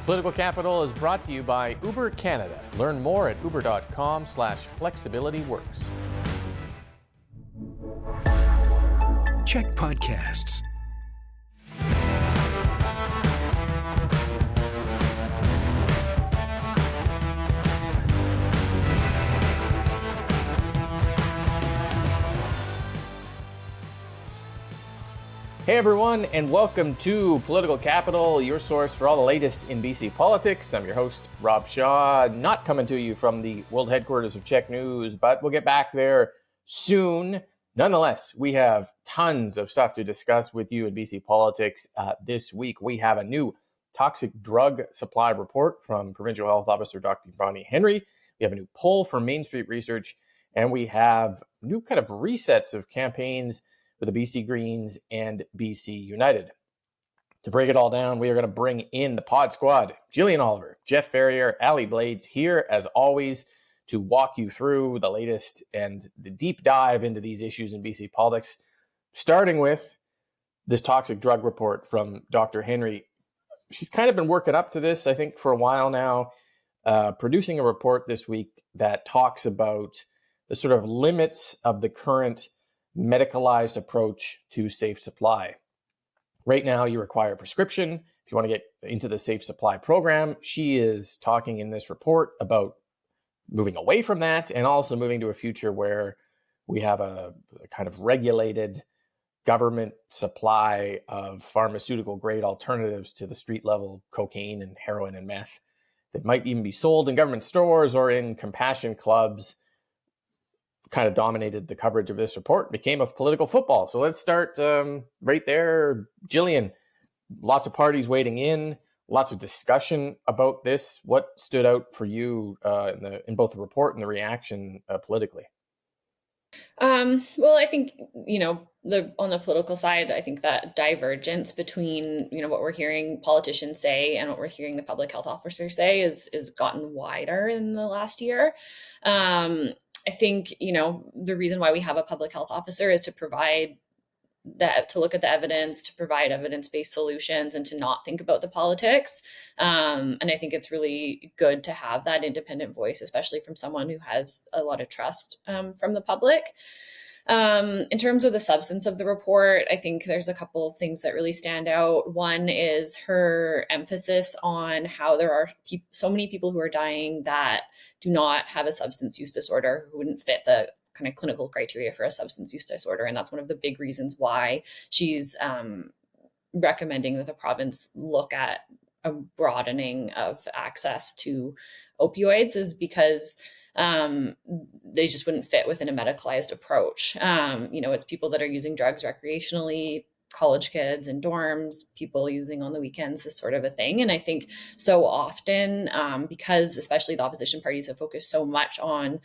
Political Capital is brought to you by Uber Canada. Learn more at uber.com/flexibilityworks. CHEK Podcasts. Hey everyone, and welcome to Political Capital, your source for all the latest in BC politics. I'm your host, Rob Shaw, not coming to you from the world headquarters of CHEK News, but we'll get back there soon. Nonetheless, we have tons of stuff to discuss with you in BC politics this week. We have a new toxic drug supply report from Provincial Health Officer Dr. Bonnie Henry. We have a new poll from Main Street Research, and we have new kind of resets of campaigns with the BC Greens and BC United. To break it all down, we are going to bring in the pod squad, Jillian Oliver, Jeff Ferrier, Allie Blades, here as always to walk you through the latest and the deep dive into these issues in BC politics, starting with this toxic drug report from Dr. Henry. She's kind of been working up to this, I think, for a while now, producing a report this week that talks about the sort of limits of the current medicalized approach to safe supply. Right now, you require a prescription if you want to get into the safe supply program. She is talking in this report about moving away from that and also moving to a future where we have a kind of regulated government supply of pharmaceutical grade alternatives to the street level cocaine and heroin and meth that might even be sold in government stores or in compassion clubs. Kind of dominated the coverage of this report, became a political football. So let's start right there. Jillian, lots of parties waiting in, lots of discussion about this. What stood out for you in both the report and the reaction politically? Well, I think, on the political side, I think that divergence between, what we're hearing politicians say and what we're hearing the public health officers say is gotten wider in the last year. I think, the reason why we have a public health officer is to provide that, to look at the evidence, to provide evidence-based solutions, and to not think about the politics. And I think it's really good to have that independent voice, especially from someone who has a lot of trust from the public. In terms of the substance of the report, I think there's a couple of things that really stand out. One is her emphasis on how there are so many people who are dying that do not have a substance use disorder, who wouldn't fit the kind of clinical criteria for a substance use disorder. And that's one of the big reasons why she's recommending that the province look at a broadening of access to opioids, is because they just wouldn't fit within a medicalized approach. It's people that are using drugs recreationally, college kids in dorms, people using on the weekends, this sort of a thing. And I think so often, because especially the opposition parties have focused so much on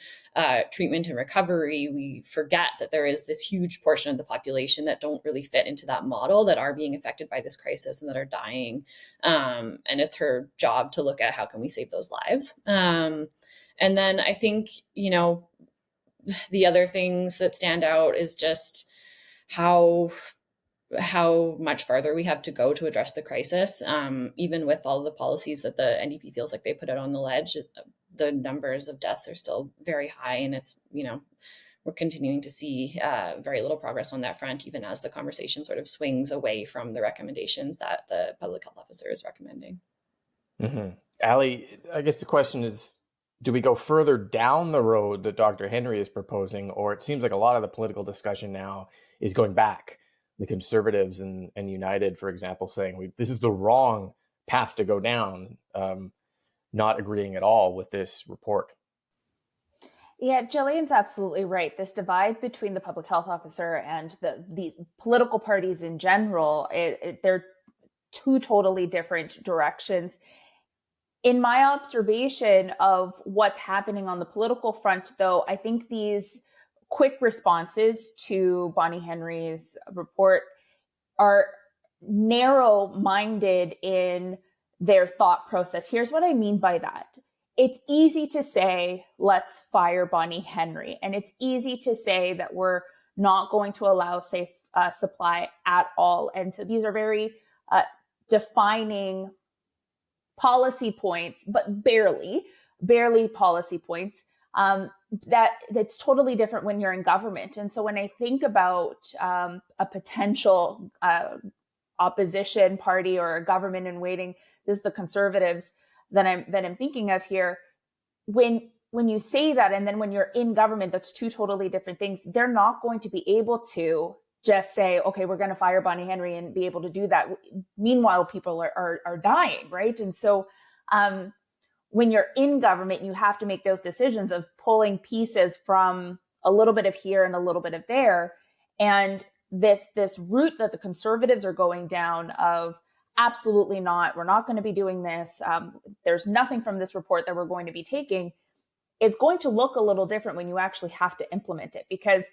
treatment and recovery, we forget that there is this huge portion of the population that don't really fit into that model, that are being affected by this crisis and that are dying. And it's her job to look at how can we save those lives. And then I think, the other things that stand out is just how much farther we have to go to address the crisis. Even with all the policies that the NDP feels like they put it on the ledge, the numbers of deaths are still very high. And it's, we're continuing to see very little progress on that front, even as the conversation sort of swings away from the recommendations that the public health officer is recommending. Mm-hmm. Allie, I guess the question is, do we go further down the road that Dr. Henry is proposing, or it seems like a lot of the political discussion now is going back? The Conservatives and United, for example, saying this is the wrong path to go down, not agreeing at all with this report. Yeah, Jillian's absolutely right. This divide between the public health officer and the political parties in general, they're two totally different directions. In my observation of what's happening on the political front, though, I think these quick responses to Bonnie Henry's report are narrow-minded in their thought process. Here's what I mean by that. It's easy to say, let's fire Bonnie Henry. And it's easy to say that we're not going to allow safe supply at all. And so these are very defining policy points, but barely policy points. That's totally different when you're in government. And so when I think about a potential opposition party or a government in waiting, this is the Conservatives that I'm thinking of here. When you say that, and then when you're in government, that's two totally different things. They're not going to be able to just say, okay, we're going to fire Bonnie Henry and be able to do that. Meanwhile, people are dying, right? And so when you're in government, you have to make those decisions of pulling pieces from a little bit of here and a little bit of there. And this route that the Conservatives are going down of absolutely not, we're not going to be doing this. There's nothing from this report that we're going to be taking. It's going to look a little different when you actually have to implement it, because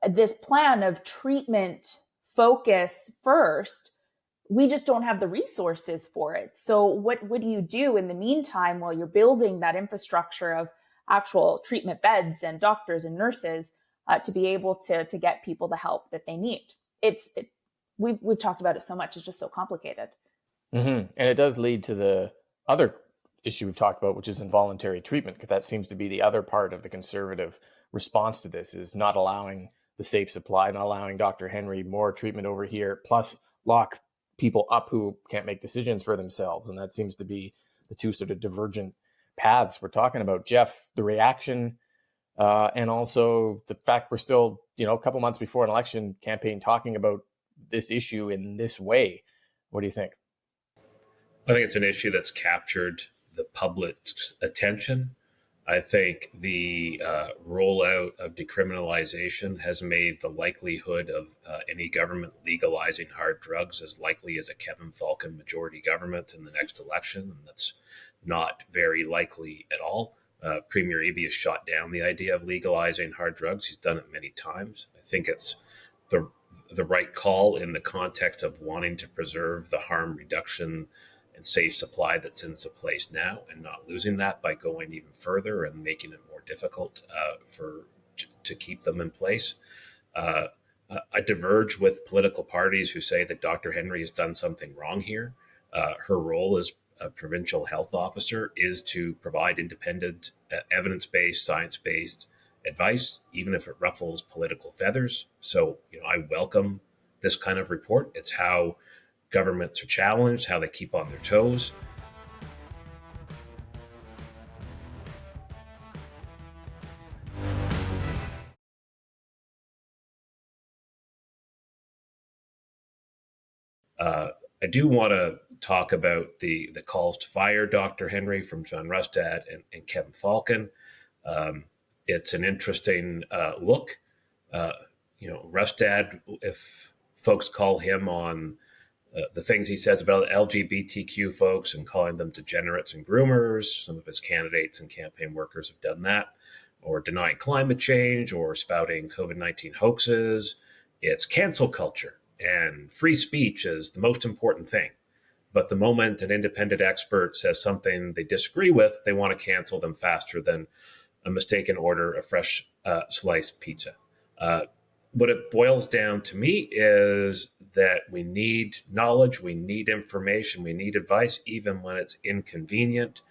this plan of treatment focus first, we just don't have the resources for it. So what do you do in the meantime while you're building that infrastructure of actual treatment beds and doctors and nurses to be able to get people the help that they need? We've talked about it so much. It's just so complicated. Mm-hmm. And it does lead to the other issue we've talked about, which is involuntary treatment, because that seems to be the other part of the Conservative response to this, is not allowing the safe supply, not allowing Dr. Henry more treatment over here, plus lock people up who can't make decisions for themselves. And that seems to be the two sort of divergent paths we're talking about. Jeff, the reaction and also the fact we're still, a couple months before an election campaign talking about this issue in this way. What do you think? I think it's an issue that's captured the public's attention. I think the rollout of decriminalization has made the likelihood of any government legalizing hard drugs as likely as a Kevin Falcon majority government in the next election. And that's not very likely at all. Premier Eby has shot down the idea of legalizing hard drugs. He's done it many times. I think it's the right call in the context of wanting to preserve the harm reduction and safe supply that's in place now, and not losing that by going even further and making it more difficult to keep them in place. I diverge with political parties who say that Dr. Henry has done something wrong here. Her role as a provincial health officer is to provide independent, evidence-based, science-based advice, even if it ruffles political feathers. So, I welcome this kind of report. It's how governments are challenged, how they keep on their toes. I do want to talk about the calls to fire Dr. Henry from John Rustad and Kevin Falcon. It's an interesting look. Rustad, if folks call him on the things he says about LGBTQ folks and calling them degenerates and groomers, some of his candidates and campaign workers have done that, or denying climate change or spouting COVID-19 hoaxes. It's cancel culture, and free speech is the most important thing. But the moment an independent expert says something they disagree with, they want to cancel them faster than a mistaken order of fresh sliced pizza. What it boils down to me is that we need knowledge, we need information, we need advice, even when it's inconvenient.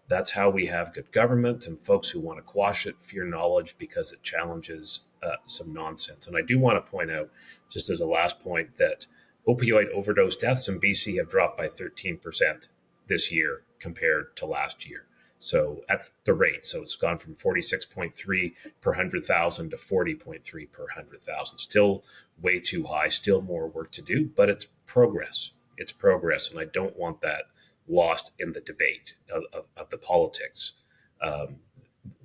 That's how we have good government, and folks who want to quash it fear knowledge because it challenges some nonsense. And I do want to point out, just as a last point, that opioid overdose deaths in BC have dropped by 13% this year compared to last year. So that's the rate. So it's gone from 46.3 per 100,000 to 40.3 per 100,000. Still way too high, still more work to do, but it's progress. It's progress. And I don't want that lost in the debate of the politics.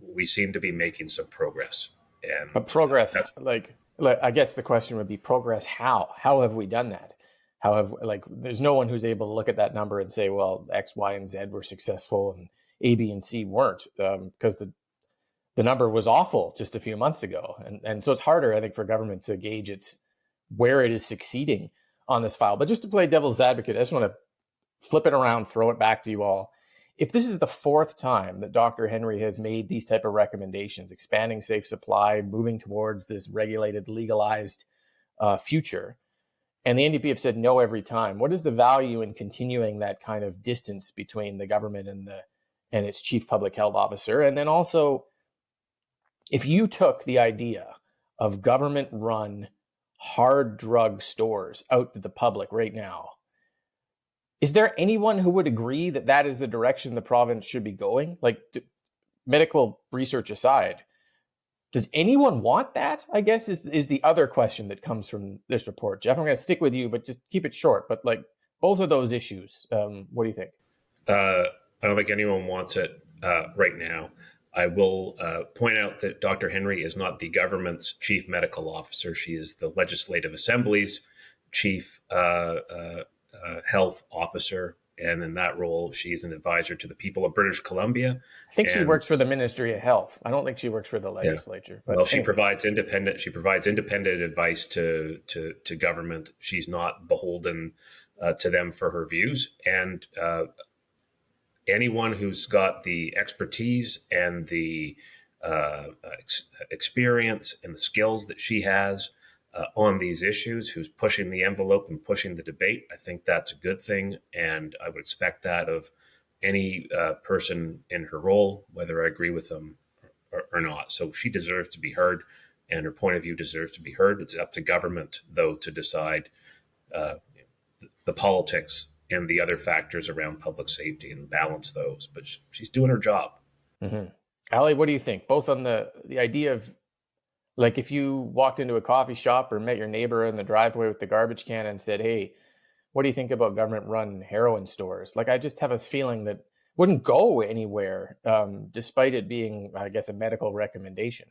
We seem to be making some progress. But progress, like I guess the question would be progress how? How have we done that? There's no one who's able to look at that number and say, well, X, Y, and Z were successful and A, B, and C weren't, because the number was awful just a few months ago. And so it's harder, I think, for government to gauge where it is succeeding on this file. But just to play devil's advocate, I just want to flip it around, throw it back to you all. If this is the fourth time that Dr. Henry has made these type of recommendations, expanding safe supply, moving towards this regulated, legalized future, And the NDP have said no every time. What is the value in continuing that kind of distance between the government and its chief public health officer? And then also, if you took the idea of government-run hard drug stores out to the public right now, is there anyone who would agree that that is the direction the province should be going? Like, medical research aside, does anyone want that? I guess is the other question that comes from this report. Jeff, I'm going to stick with you, but just keep it short. But like both of those issues, what do you think? I don't think anyone wants it right now. I will point out that Dr. Henry is not the government's chief medical officer. She is the Legislative Assembly's chief health officer. And in that role, she's an advisor to the people of British Columbia. I think she works for the Ministry of Health. I don't think she works for the legislature. Yeah. But well, she provides independent advice to government. She's not beholden to them for her views. And anyone who's got the expertise and the experience and the skills that she has on these issues, who's pushing the envelope and pushing the debate, I think that's a good thing. And I would expect that of any person in her role, whether I agree with them or not. So she deserves to be heard, and her point of view deserves to be heard. It's up to government, though, to decide the politics and the other factors around public safety and balance those. But she's doing her job. Mm-hmm. Allie, what do you think? Both on the idea of, like, if you walked into a coffee shop or met your neighbor in the driveway with the garbage can and said, hey, what do you think about government-run heroin stores? Like, I just have a feeling that wouldn't go anywhere, despite it being, I guess, a medical recommendation.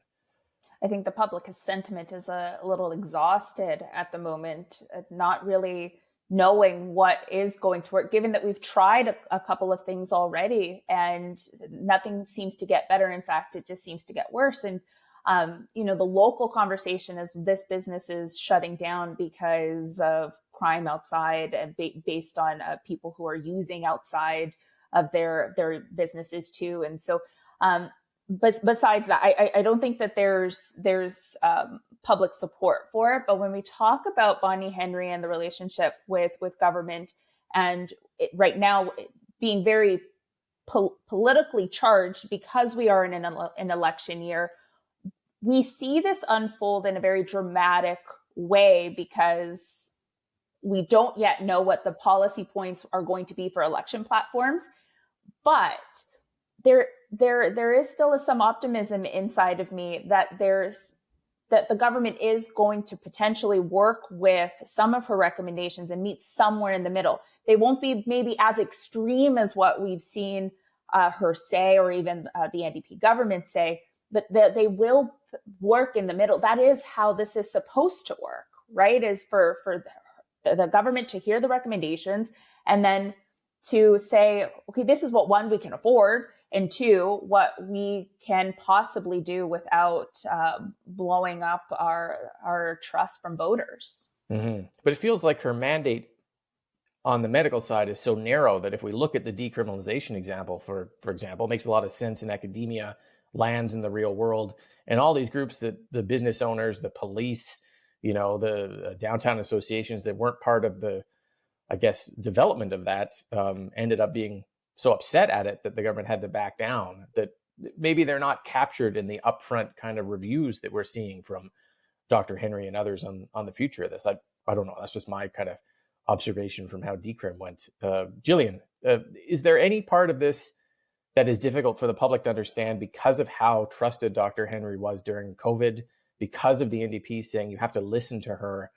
I think the public sentiment is a little exhausted at the moment, not really knowing what is going to work, given that we've tried a couple of things already and nothing seems to get better. In fact, it just seems to get worse. And the local conversation is this business is shutting down because of crime outside and based on people who are using outside of their businesses too. And so, but besides that, I don't think that there's public support for it. But when we talk about Bonnie Henry and the relationship with government, and right now being very politically charged because we are in an election year, we see this unfold in a very dramatic way because we don't yet know what the policy points are going to be for election platforms. But there is still some optimism inside of me that the government is going to potentially work with some of her recommendations and meet somewhere in the middle. They won't be maybe as extreme as what we've seen her say, or even the NDP government say, but they will work in the middle. That is how this is supposed to work, right? Is for the government to hear the recommendations and then to say, okay, this is what, one, we can afford, and two, what we can possibly do without blowing up our trust from voters. Mm-hmm. But it feels like her mandate on the medical side is so narrow that if we look at the decriminalization example, for example, it makes a lot of sense in academia, lands in the real world, and all these groups, that the business owners, the police, the downtown associations that weren't part of the, I guess, development of that, ended up being so upset at it that the government had to back down, that maybe they're not captured in the upfront kind of reviews that we're seeing from Dr. Henry and others on the future of this. I don't know. That's just my kind of observation from how decrim went. Jillian, is there any part of this that is difficult for the public to understand because of how trusted Dr. Henry was during COVID, because of the NDP saying you have to listen to her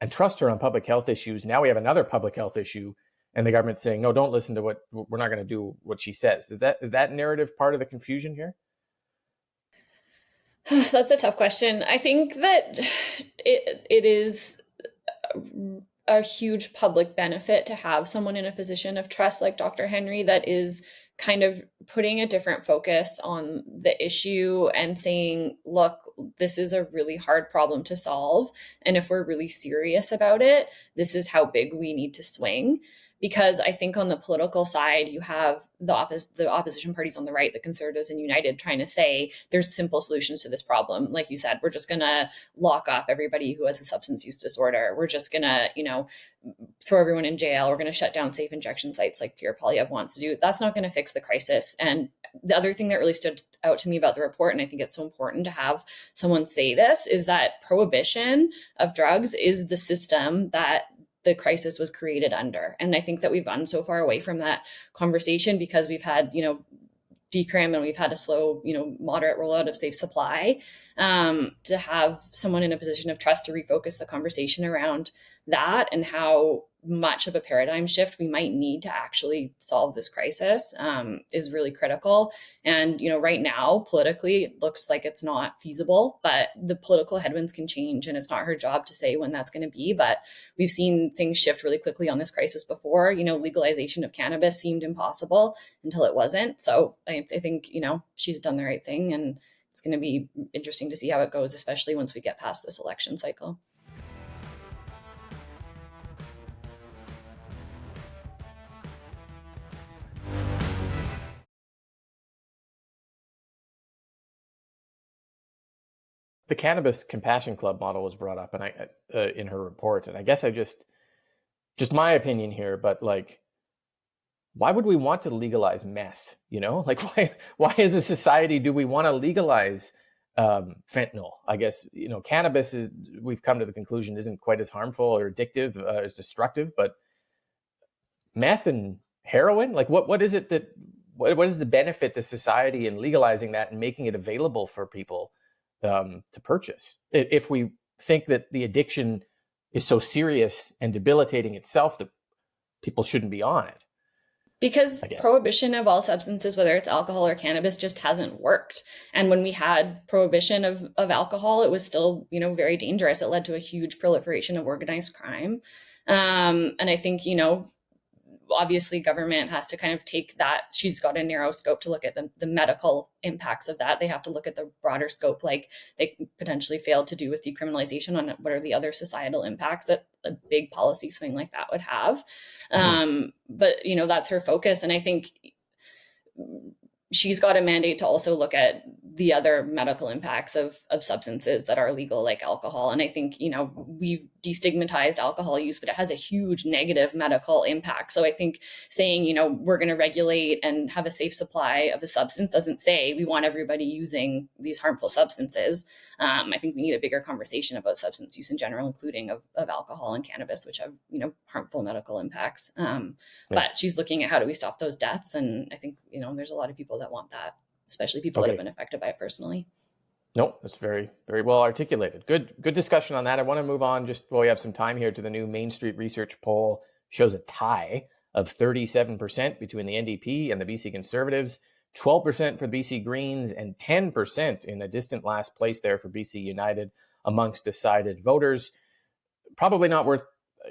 and trust her on public health issues? Now we have another public health issue and the government's saying, no, don't listen to we're not going to do what she says. Is that narrative part of the confusion here? That's a tough question. I think that it is a huge public benefit to have someone in a position of trust like Dr. Henry that is kind of putting a different focus on the issue and saying, look, this is a really hard problem to solve. And if we're really serious about it, this is how big we need to swing. because I think on the political side, you have the opposition parties on the right, the Conservatives and United, trying to say there's simple solutions to this problem. Like you said, we're just going to lock up everybody who has a substance use disorder. We're just going to, throw everyone in jail. We're going to shut down safe injection sites like Pierre Poilievre wants to do. That's not going to fix the crisis. And the other thing that really stood out to me about the report, and I think it's so important to have someone say this, is that prohibition of drugs is the system that the crisis was created under. And I think that we've gotten so far away from that conversation because we've had, decrim and we've had a slow, moderate rollout of safe supply, to have someone in a position of trust to refocus the conversation around that and how much of a paradigm shift we might need to actually solve this crisis is really critical. And, right now, politically, it looks like it's not feasible, but the political headwinds can change, and it's not her job to say when that's going to be. But we've seen things shift really quickly on this crisis before. Legalization of cannabis seemed impossible until it wasn't. So I think, she's done the right thing, and it's going to be interesting to see how it goes, especially once we get past this election cycle. The Cannabis Compassion Club model was brought up, and in her report, and I guess I just my opinion here, but why would we want to legalize meth? Why as a society do we want to legalize fentanyl? I guess cannabis is, we've come to the conclusion, isn't quite as harmful or addictive, as destructive, but meth and heroin, what is it that what is the benefit to society in legalizing that and making it available for people to purchase? If we think that the addiction is so serious and debilitating itself that people shouldn't be on it. Because prohibition of all substances, whether it's alcohol or cannabis, just hasn't worked. And when we had prohibition of alcohol, it was still, very dangerous. It led to a huge proliferation of organized crime. And I think, obviously government has to kind of take that. She's got a narrow scope to look at the medical impacts of that. They have to look at the broader scope, like they potentially failed to do with decriminalization, on what are the other societal impacts that a big policy swing like that would have. But, that's her focus. And I think she's got a mandate to also look at the other medical impacts of substances that are legal, like alcohol. And I think, we've destigmatized alcohol use, but it has a huge negative medical impact. So I think saying, we're going to regulate and have a safe supply of a substance doesn't say we want everybody using these harmful substances. I think we need a bigger conversation about substance use in general, including of alcohol and cannabis, which have, harmful medical impacts. But she's looking at how do we stop those deaths. And I think, there's a lot of people that want that, especially people that have been affected by it personally. Nope, that's very, very well articulated. Good discussion on that. I want to move on, just while we have some time here, to the new Main Street Research poll. Shows a tie of 37% between the NDP and the BC Conservatives, 12% for the BC Greens, and 10% in a distant last place there for BC United amongst decided voters. Probably not worth,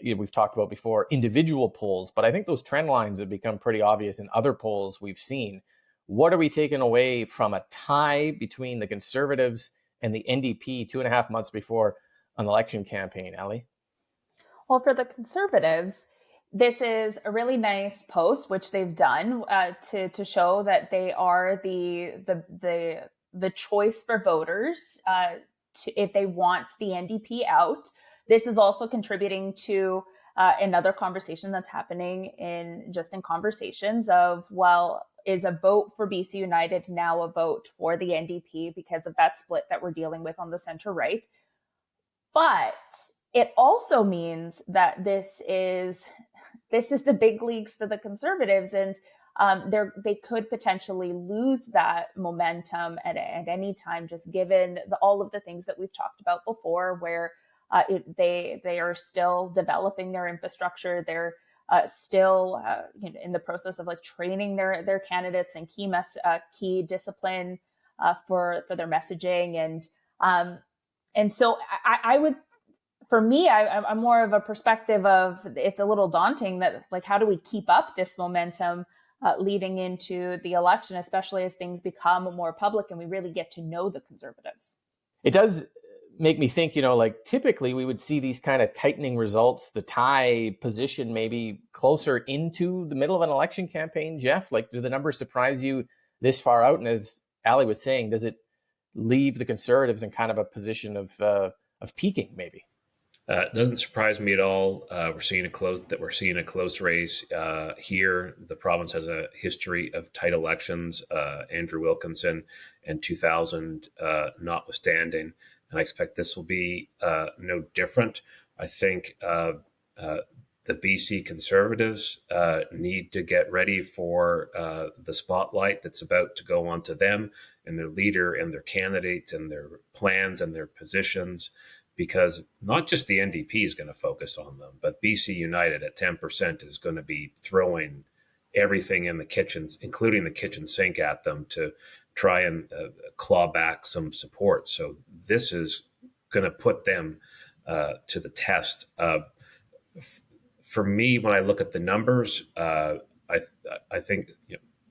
we've talked about before, individual polls, but I think those trend lines have become pretty obvious in other polls we've seen. What are we taking away from a tie between the Conservatives and the NDP 2.5 months before an election campaign, Allie? Well, for the Conservatives, this is a really nice post, which they've done to show that they are the choice for voters if they want the NDP out. This is also contributing to another conversation that's happening in conversations of, well, is a vote for BC United now a vote for the NDP because of that split that we're dealing with on the center right? But it also means that this is the big leagues for the Conservatives, and they could potentially lose that momentum at any time, just given all of the things that we've talked about before, where they are still developing their infrastructure. They're still in the process of training their candidates in key discipline for their messaging, and so I would, for me, I'm more of a perspective of it's a little daunting that how do we keep up this momentum leading into the election, especially as things become more public and we really get to know the Conservatives. It does make me think, like typically we would see these kind of tightening results, the tie position maybe closer into the middle of an election campaign. Jeff, like, do the numbers surprise you this far out? And as Allie was saying, does it leave the Conservatives in kind of a position of peaking maybe? It doesn't surprise me at all. We're seeing a close race here. The province has a history of tight elections. Andrew Wilkinson in 2000 notwithstanding, and I expect this will be no different. I think the BC Conservatives need to get ready for the spotlight that's about to go onto them and their leader and their candidates and their plans and their positions, because not just the NDP is going to focus on them, but BC United at 10% is going to be throwing everything in the kitchens, including the kitchen sink, at them to try and claw back some support. So this is going to put them to the test. For me, when I look at the numbers, I think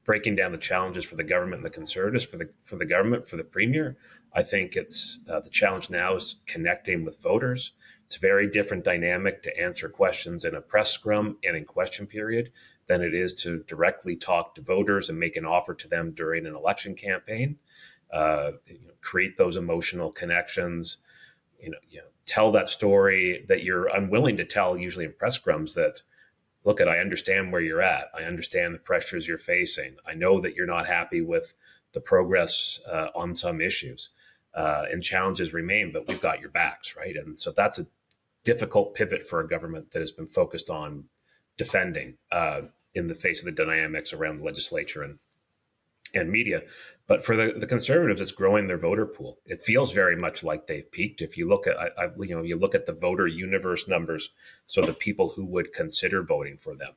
breaking down the challenges for the government and the Conservatives, for the government, for the Premier, I think it's the challenge now is connecting with voters. It's a very different dynamic to answer questions in a press scrum and in question period than it is to directly talk to voters and make an offer to them during an election campaign. Create those emotional connections. Tell that story that you're unwilling to tell usually in press scrums. That, look, I understand where you're at. I understand the pressures you're facing. I know that you're not happy with the progress on some issues, and challenges remain, but we've got your backs, right? And so that's a difficult pivot for a government that has been focused on defending in the face of the dynamics around the legislature and media. But for the Conservatives, it's growing their voter pool. It feels very much like they've peaked. If you look at, you look at the voter universe numbers, so the people who would consider voting for them,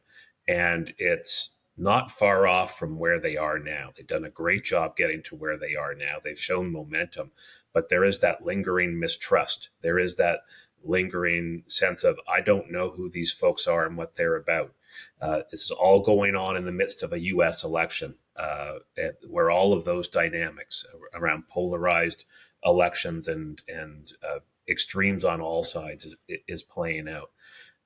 and it's not far off from where they are now. They've done a great job getting to where they are now. They've shown momentum, but there is that lingering mistrust. There is that lingering sense of, I don't know who these folks are and what they're about. This is all going on in the midst of a U.S. election, where all of those dynamics around polarized elections and extremes on all sides is playing out.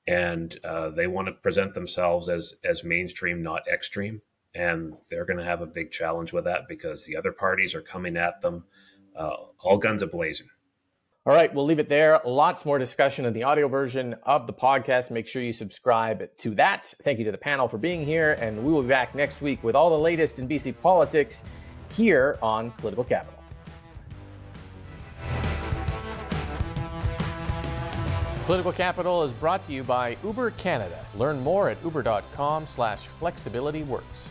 And they want to present themselves as mainstream, not extreme. And they're going to have a big challenge with that because the other parties are coming at them all guns a-blazing. All right, we'll leave it there. Lots more discussion in the audio version of the podcast. Make sure you subscribe to that. Thank you to the panel for being here, and we will be back next week with all the latest in BC politics here on Political Capital. Political Capital is brought to you by Uber Canada. Learn more at uber.com/flexibilityworks.